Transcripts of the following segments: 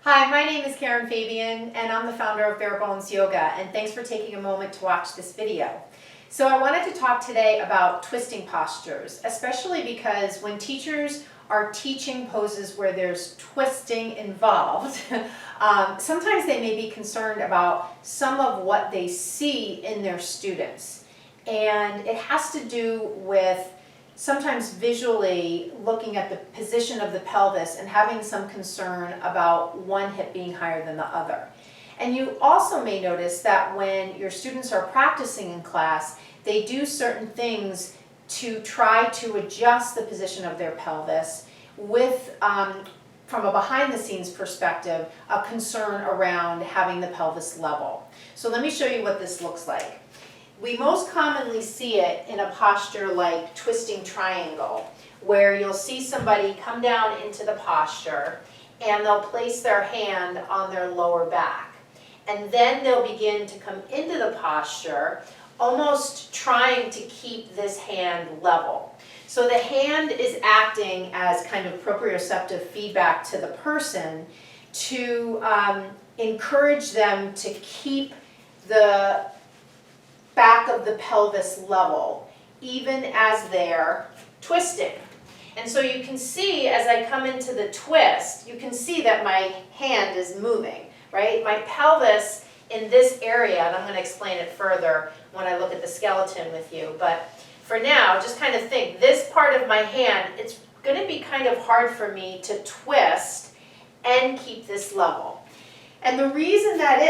Hi, my name is Karen Fabian and I'm the founder of Bare Bones Yoga, and thanks for taking a moment to watch this video. So I wanted to talk today about twisting postures, especially because when teachers are teaching poses where there's twisting involved, sometimes they may be concerned about some of what they see in their students. And it has to do with sometimes visually looking at the position of the pelvis and having some concern about one hip being higher than the other. And you also may notice that when your students are practicing in class, they do certain things to try to adjust the position of their pelvis with, from a behind the scenes perspective, a concern around having the pelvis level. So let me show you what this looks like. We most commonly see it in a posture like twisting triangle, where you'll see somebody come down into the posture and they'll place their hand on their lower back. And then they'll begin to come into the posture, almost trying to keep this hand level. So the hand is acting as kind of proprioceptive feedback to the person to encourage them to keep the back of the pelvis level, even as they're twisting. And so you can see as I come into the twist, you can see that my hand is moving, right? My pelvis in this area, and I'm going to explain it further when I look at the skeleton with you, but for now, just kind of think, this part of my hand, it's going to be kind of hard for me to twist and keep this level. And the reason that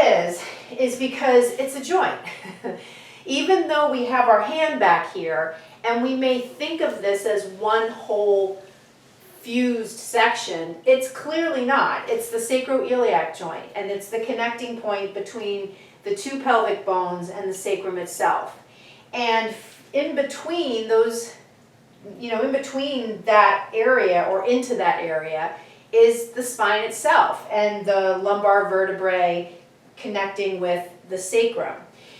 is because it's a joint. Even though we have our hand back here, and we may think of this as one whole fused section, it's clearly not. It's the sacroiliac joint, and it's the connecting point between the two pelvic bones and the sacrum itself. And in between those, in between that area or into that area is the spine itself and the lumbar vertebrae connecting with the sacrum.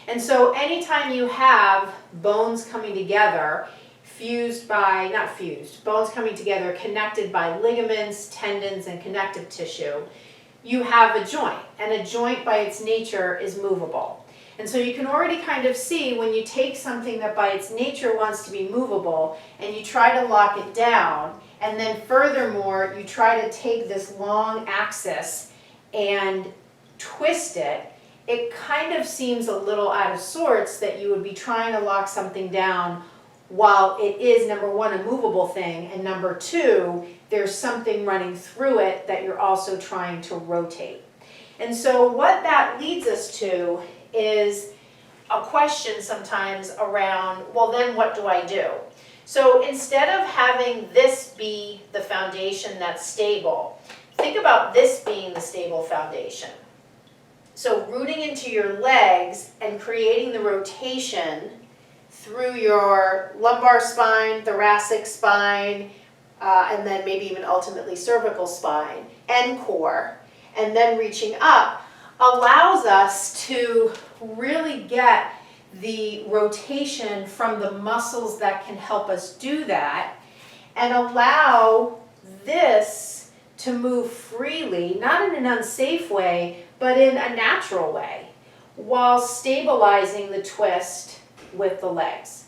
And so anytime you have bones coming together, bones coming together connected by ligaments, tendons, and connective tissue, you have a joint. And a joint by its nature is movable. And so you can already kind of see when you take something that by its nature wants to be movable and you try to lock it down, and then furthermore, you try to take this long axis and twist it, it kind of seems a little out of sorts that you would be trying to lock something down while it is, number one, a movable thing, and number two, there's something running through it that you're also trying to rotate. And so what that leads us to is a question sometimes around, well then what do I do? So instead of having this be the foundation that's stable, think about this being the stable foundation. So rooting into your legs and creating the rotation through your lumbar spine, thoracic spine, and then maybe even ultimately cervical spine and core, and then reaching up allows us to really get the rotation from the muscles that can help us do that and allow this to move freely, not in an unsafe way, but in a natural way, while stabilizing the twist with the legs.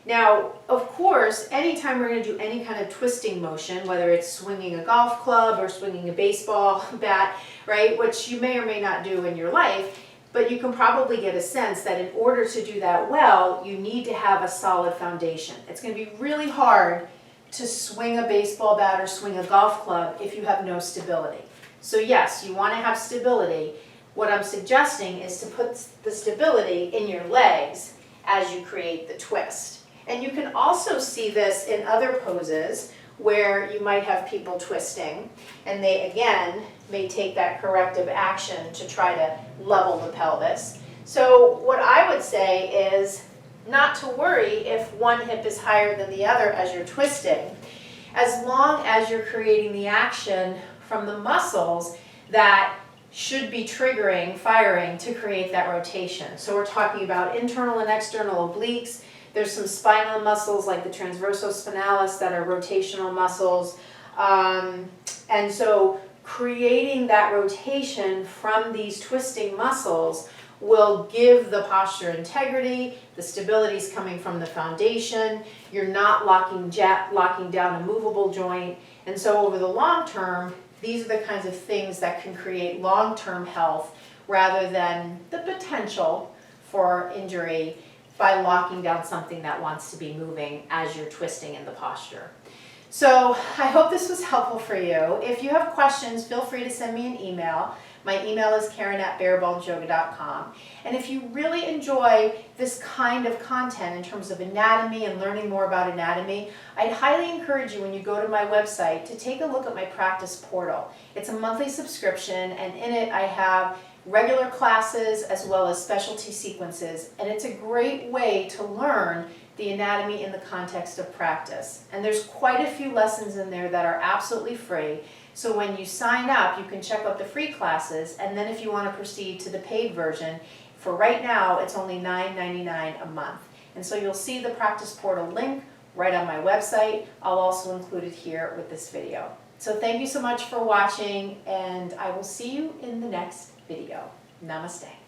Now, of course, anytime we're going to do any kind of twisting motion, whether it's swinging a golf club or swinging a baseball bat, right, which you may or may not do in your life, but you can probably get a sense that in order to do that well, you need to have a solid foundation. It's going to be really hard to swing a baseball bat or swing a golf club if you have no stability. So yes, you want to have stability. What I'm suggesting is to put the stability in your legs as you create the twist. And you can also see this in other poses where you might have people twisting, and they again may take that corrective action to try to level the pelvis. So what I would say is not to worry if one hip is higher than the other as you're twisting, as long as you're creating the action from the muscles that should be firing to create that rotation. So we're talking about internal and external obliques. There's some spinal muscles like the transversospinalis that are rotational muscles. And so creating that rotation from these twisting muscles will give the posture integrity, the stability is coming from the foundation, you're not locking down a movable joint, and so over the long term, these are the kinds of things that can create long-term health rather than the potential for injury by locking down something that wants to be moving as you're twisting in the posture. So I hope this was helpful for you. If you have questions, feel free to send me an email. My email is karen@barebonesyoga.com. And if you really enjoy this kind of content in terms of anatomy and learning more about anatomy, I'd highly encourage you when you go to my website to take a look at my practice portal. It's a monthly subscription, and in it I have regular classes as well as specialty sequences, and it's a great way to learn the anatomy in the context of practice. And there's quite a few lessons in there that are absolutely free. So when you sign up, you can check out the free classes, and then if you want to proceed to the paid version, for right now, it's only $9.99 a month. And so you'll see the practice portal link right on my website. I'll also include it here with this video. So thank you so much for watching, and I will see you in the next video. Namaste.